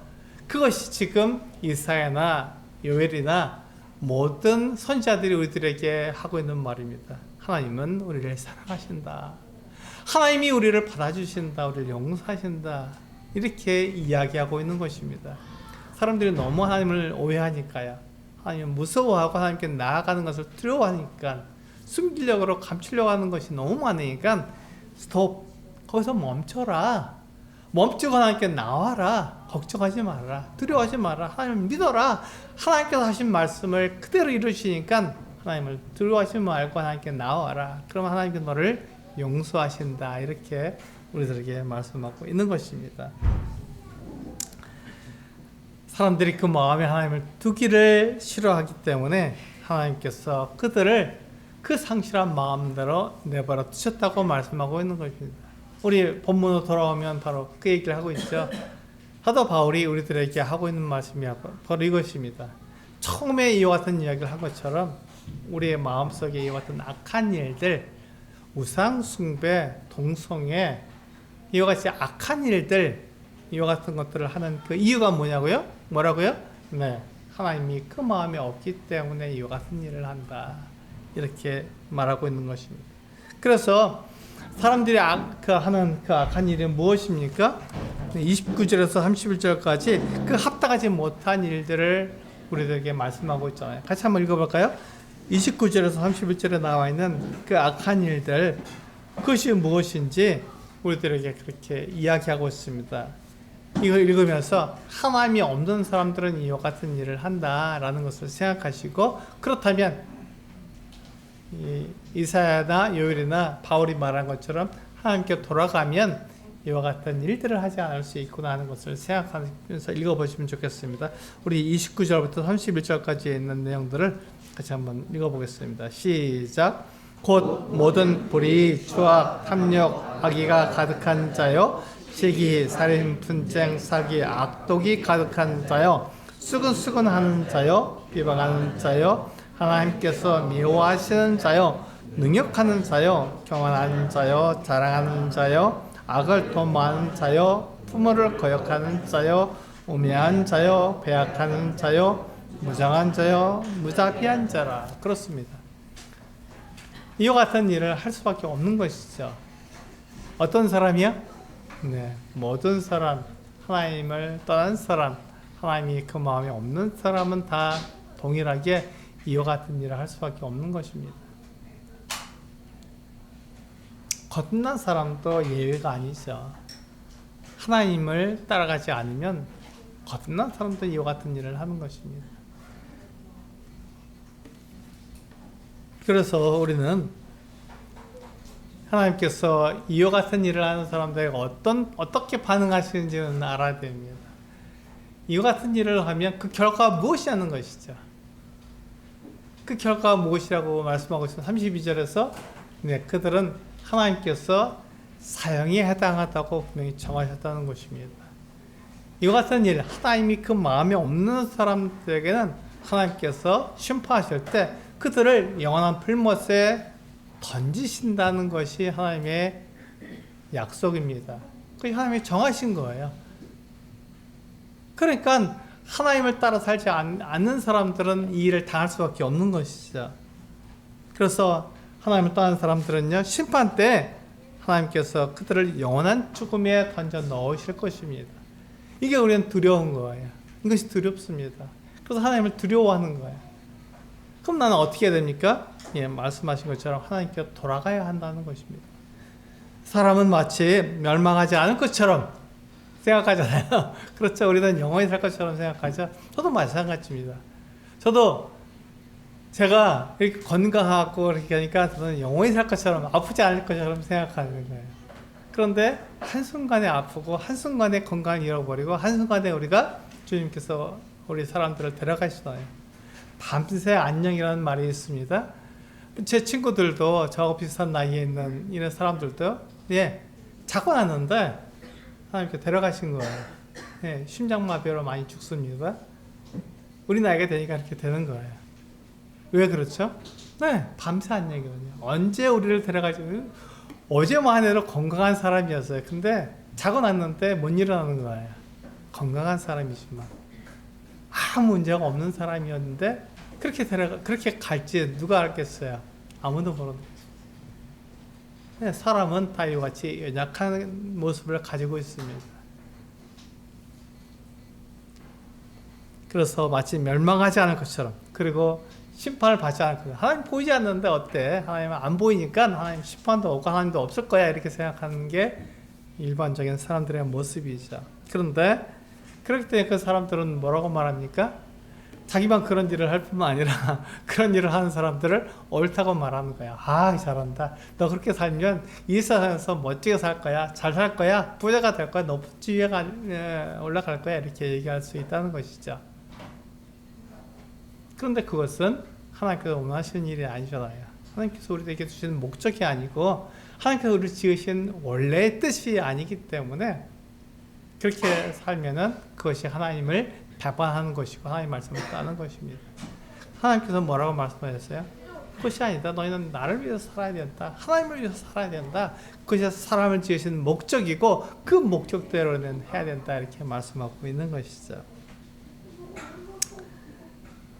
그것이 지금 이사야나 요엘이나 모든 선지자들이 우리들에게 하고 있는 말입니다. 하나님은 우리를 사랑하신다. 하나님이 우리를 받아주신다. 우리를 용서하신다. 이렇게 이야기하고 있는 것입니다. 사람들이 너무 하나님을 오해하니까요. 하나님을 무서워하고 하나님께 나아가는 것을 두려워하니까 숨기려고 감추려고 하는 것이 너무 많으니까 스톱. 거기서 멈춰라. 멈추고 하나님께 나와라. 걱정하지 말아라. 두려워하지 말아라. 하나님을 믿어라. 하나님께서 하신 말씀을 그대로 이루시니까 하나님을 두려워하지 말고 하나님께 나와라. 그러면 하나님께서 너를 용서하신다. 이렇게 우리들에게 말씀하고 있는 것입니다. 사람들이 그 마음에 하나님을 두기를 싫어하기 때문에 하나님께서 그들을 그 상실한 마음대로 내버려 두셨다고 말씀하고 있는 것입니다. 우리 본문으로 돌아오면 바로 그 얘기를 하고 있죠. 사도 바울이 우리들에게 하고 있는 말씀이 바로 이것입니다. 처음에 이와 같은 이야기를 한 것처럼 우리의 마음속에 이와 같은 악한 일들, 우상 숭배, 동성애, 이와 같이 악한 일들, 이와 같은 것들을 하는 그 이유가 뭐냐고요? 뭐라고요? 하나님이 그 마음에 없기 때문에 이와 같은 일을 한다. 이렇게 말하고 있는 것입니다. 그래서 사람들이 하는 그 악한 일이 무엇입니까? 29절에서 31절까지 그 합당하지 못한 일들을 우리들에게 말씀하고 있잖아요. 같이 한번 읽어볼까요? 29절에서 31절에 나와 있는 그 악한 일들, 그것이 무엇인지 우리들에게 그렇게 이야기하고 있습니다. 이걸 읽으면서 하나님이 없는 사람들은 이와 같은 일을 한다라는 것을 생각하시고, 그렇다면 이사야나 요엘이나 바울이 말한 것처럼 하나님께 돌아가면 이와 같은 일들을 하지 않을 수 있구나 하는 것을 생각하면서 읽어보시면 좋겠습니다. 우리 29절부터 31절까지 있는 내용들을 같이 한번 읽어보겠습니다. 시작. 곧 모든 불의, 추악, 탐욕, 악의가 가득한 자요, 시기, 살인, 분쟁, 사기, 악독이 가득한 자요, 수근수근하는 자요, 비방하는 자요, 하나님께서 미워하시는 자요, 능욕하는 자요, 교만하는 자요, 자랑하는 자요, 악을 도모하는 자요, 부모를 거역하는 자요, 우매한 자요, 배약하는 자요, 무장한 자요, 무자비한 자라. 그렇습니다. 이와 같은 일을 할 수밖에 없는 것이죠. 어떤 사람이야? 네, 모든 사람, 하나님을 떠난 사람, 하나님이 그 마음에 없는 사람은 다 동일하게 이와 같은 일을 할 수밖에 없는 것입니다. 거듭난 사람도 예외가 아니죠. 하나님을 따라가지 않으면 거듭난 사람도 이와 같은 일을 하는 것입니다. 그래서 우리는 하나님께서 이와 같은 일을 하는 사람들에게 어떻게 반응하시는지는 알아야 됩니다. 이와 같은 일을 하면 그 결과가 무엇이냐는 것이죠. 그 결과가 무엇이라고 말씀하고 있습니다. 32절에서 네, 그들은 하나님께서 사형에 해당하다고 분명히 정하셨다는 것입니다. 이와 같은 일, 하나님이 그 마음에 없는 사람들에게는 하나님께서 심판하실 때 그들을 영원한 불못에 던지신다는 것이 하나님의 약속입니다. 그 하나님이 정하신 거예요. 그러니까 하나님을 따라 살지 않는 사람들은 이 일을 당할 수밖에 없는 것이죠. 그래서 하나님을 떠난 사람들은요, 심판 때 하나님께서 그들을 영원한 죽음에 던져 넣으실 것입니다. 이게 우리는 두려운 거예요. 이것이 두렵습니다. 그래서 하나님을 두려워하는 거예요. 그럼 나는 어떻게 해야 됩니까? 예, 말씀하신 것처럼 하나님께 돌아가야 한다는 것입니다. 사람은 마치 멸망하지 않을 것처럼 생각하잖아요. 그렇죠. 우리는 영원히 살 것처럼 생각하죠. 저도 마찬가지입니다. 저도 제가 이렇게 건강하고 이렇게 하니까 저는 영원히 살 것처럼, 아프지 않을 것처럼 생각하는 거예요. 그런데 한순간에 아프고 한순간에 건강을 잃어버리고 한순간에 우리가 주님께서 우리 사람들을 데려가시나요. 밤새 안녕이라는 말이 있습니다. 제 친구들도 저하고 비슷한 나이에 있는 이런 사람들도 예, 자고 났는데 하나님께 데려가신 거예요. 예, 심장마비로 많이 죽습니다. 우리 나이가 되니까 이렇게 되는 거예요. 왜 그렇죠? 네, 밤새 안녕이거든요. 언제 우리를 데려가지? 어제만 해도 건강한 사람이었어요. 근데 자고 났는데 못 일어나는 거예요. 건강한 사람이지만 아무 문제가 없는 사람이었는데 그렇게 갈지 누가 알겠어요? 아무도 모르는 거죠. 네, 사람은 다 이와 같이 연약한 모습을 가지고 있습니다. 그래서 마치 멸망하지 않을 것처럼, 그리고 심판을 받지 않을 것처럼, 하나님 보이지 않는데 어때? 하나님은 안 보이니까 하나님 심판도 없고 하나님도 없을 거야, 이렇게 생각하는 게 일반적인 사람들의 모습이죠. 그런데 그렇기 때문에 그 사람들은 뭐라고 말합니까? 자기만 그런 일을 할 뿐만 아니라 그런 일을 하는 사람들을 옳다고 말하는 거야. 아, 잘한다. 너 그렇게 살면 이 세상에서 멋지게 살 거야. 잘 살 거야. 부자가 될 거야. 높은 지위에 올라갈 거야. 이렇게 얘기할 수 있다는 것이죠. 그런데 그것은 하나님께서 원하시는 일이 아니잖아요. 하나님께서 우리에게 주시는 목적이 아니고 하나님께서 우리를 지으신 원래의 뜻이 아니기 때문에 그렇게 살면은 그것이 하나님을 배반하는 것이고 하나님 말씀을 따는 것입니다. 하나님께서 뭐라고 말씀하셨어요? 그것이 아니다. 너희는 나를 위해서 살아야 된다. 하나님을 위해서 살아야 된다. 그것이 사람을 지으신 목적이고 그 목적대로는 해야 된다. 이렇게 말씀하고 있는 것이죠.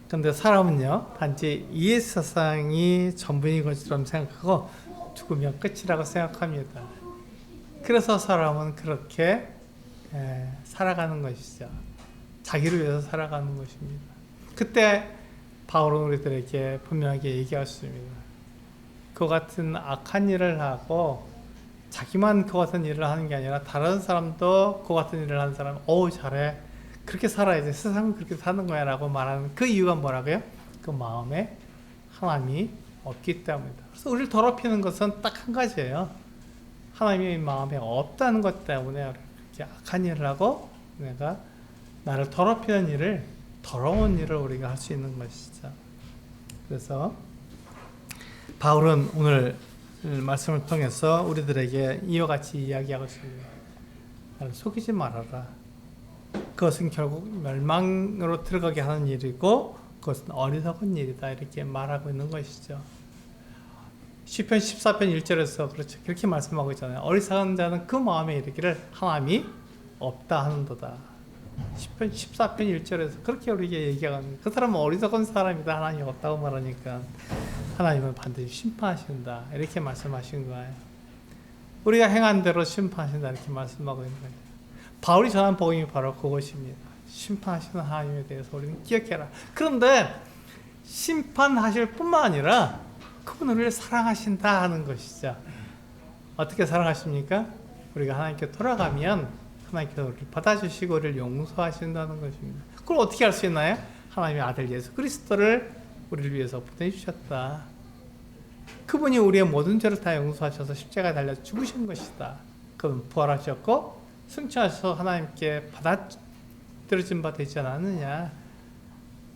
그런데 사람은요, 단지 이 세상이 전부인 것처럼 생각하고 죽으면 끝이라고 생각합니다. 그래서 사람은 그렇게 살아가는 것이죠. 자기를 위해서 살아가는 것입니다. 그때 바울은 우리들에게 분명하게 얘기했습니다. 그 같은 악한 일을 하고 자기만 그 같은 일을 하는 게 아니라 다른 사람도 그 같은 일을 하는 사람, 어우 잘해, 그렇게 살아야지, 세상은 그렇게 사는 거야 라고 말하는 그 이유가 뭐라고요? 그 마음에 하나님이 없기 때문이다. 그래서 우리를 더럽히는 것은 딱 한 가지예요. 하나님의 마음에 없다는 것 때문에 이렇게 악한 일을 하고 내가 나를 더럽히는 일을, 더러운 일을 우리가 할 수 있는 것이죠. 그래서 바울은 오늘 말씀을 통해서 우리들에게 이와 같이 이야기하고 있습니다. 나를 속이지 말아라. 그것은 결국 멸망으로 들어가게 하는 일이고 그것은 어리석은 일이다 이렇게 말하고 있는 것이죠. 시편 14편 1절에서 그렇죠. 그렇게 말씀하고 있잖아요. 어리석은 자는 그 마음에 이르기를 하나님이 없다 하는도다. 시편 14편 1절에서 그렇게 우리에게 얘기하는 그 사람은 어리석은 사람이다. 하나님이 없다고 말하니까 하나님은 반드시 심판하신다. 이렇게 말씀하신 거예요. 우리가 행한 대로 심판하신다. 이렇게 말씀하고 있는 거예요. 바울이 전한 복음이 바로 그것입니다. 심판하시는 하나님에 대해서 우리는 기억해라. 그런데 심판하실 뿐만 아니라 그분은 우리를 사랑하신다 하는 것이죠. 어떻게 사랑하십니까? 우리가 하나님께 돌아가면 하나님께서 우리를 받아주시고 우리를 용서하신다는 것입니다. 그걸 어떻게 알 수 있나요? 하나님의 아들 예수 그리스도를 우리를 위해서 보내주셨다. 그분이 우리의 모든 죄를 다 용서하셔서 십자가에 달려 죽으신 것이다. 그분 부활하셨고 승천하셔서 하나님께 받아들여진 바 되지 않았느냐.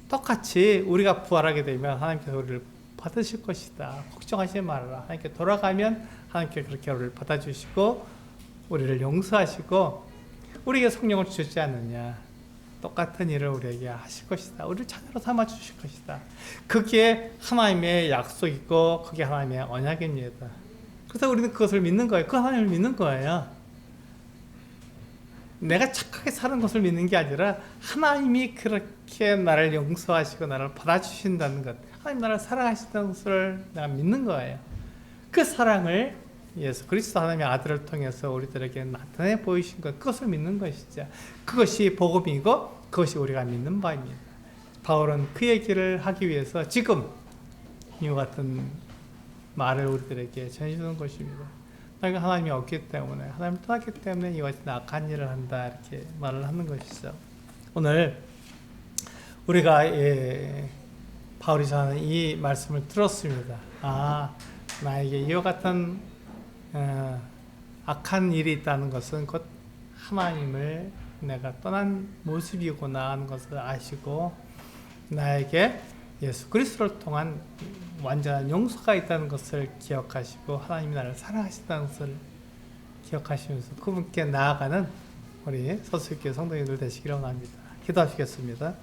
똑같이 우리가 부활하게 되면 하나님께서 우리를 받으실 것이다. 걱정하지 말아라. 하나님께 돌아가면 하나님께 그렇게 우리를 받아주시고 우리를 용서하시고 우리에게 성령을 주지 않느냐. 똑같은 일을 우리에게 하실 것이다. 우리를 자녀로 삼아 주실 것이다. 그게 하나님의 약속이고 그게 하나님의 언약입니다. 그래서 우리는 그것을 믿는 거예요. 그 하나님을 믿는 거예요. 내가 착하게 사는 것을 믿는 게 아니라 하나님이 그렇게 나를 용서하시고 나를 받아주신다는 것, 하나님 나를 사랑하신다는 것을 내가 믿는 거예요. 그 사랑을 예수 그리스도 하나님의 아들을 통해서 우리들에게 나타내 보이신 것, 그것을 믿는 것이죠. 그것이 복음이고 그것이 우리가 믿는 바입니다. 바울은 그 얘기를 하기 위해서 지금 이와 같은 말을 우리들에게 전해주는 것입니다. 너희가 하나님이 없기 때문에, 하나님을 떠났기 때문에 이와 같은 악한 일을 한다 이렇게 말을 하는 것이죠. 오늘 우리가 바울이 전하는 이 말씀을 들었습니다. 나에게 이와 같은 악한 일이 있다는 것은 곧 하나님을 내가 떠난 모습이구나 하는 것을 아시고 나에게 예수 그리스도를 통한 완전한 용서가 있다는 것을 기억하시고 하나님이 나를 사랑하신다는 것을 기억하시면서 그분께 나아가는 우리 서술교회 성도님들 되시기를 원합니다. 기도하시겠습니다.